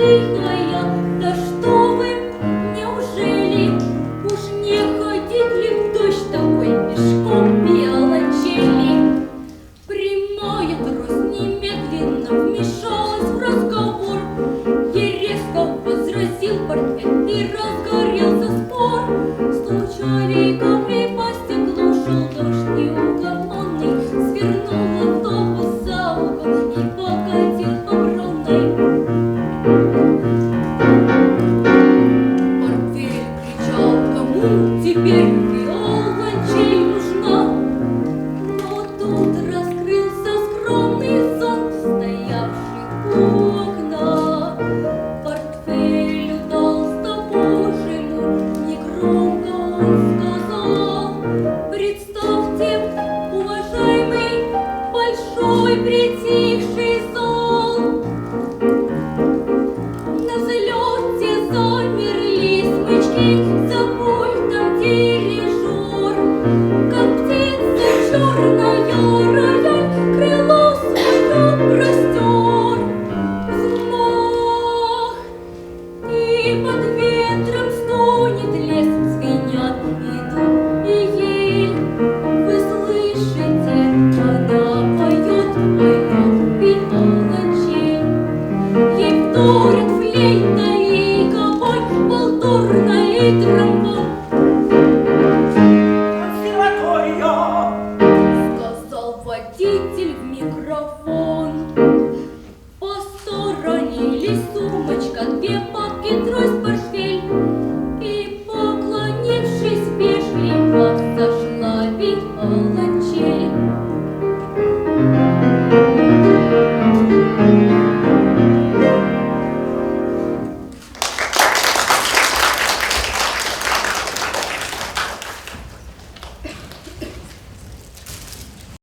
тихая, да что вы, неужели уж не ходить ли в дождь такой пешком виолончели? Прямая трость немедленно вмешалась в разговор, ей резко возразил портрет, и разгорелся спор. Стучали капли по стеклу, шел дождь неугомонный, свернул автобус за угол и покатил по Бронной. Портфель кричал, кому теперь виолончель нужна? Но тут раскрылся скромный зонт, стоявший у окна. Портфель удался Божьему, негромко он сказал: представьте, уважаемый, большой притихший зал. На взлете замерли смычки, за пультом дирижер, как птица черная рояль крыло свое простер. Взмах, и под ветром стонет лес, звенят и дуб, и ель. Вы слышите, она поет виолончель. Ей вторят флейта и гобой, валторна и тромбон. Консерватория! Сказал водитель в микрофон.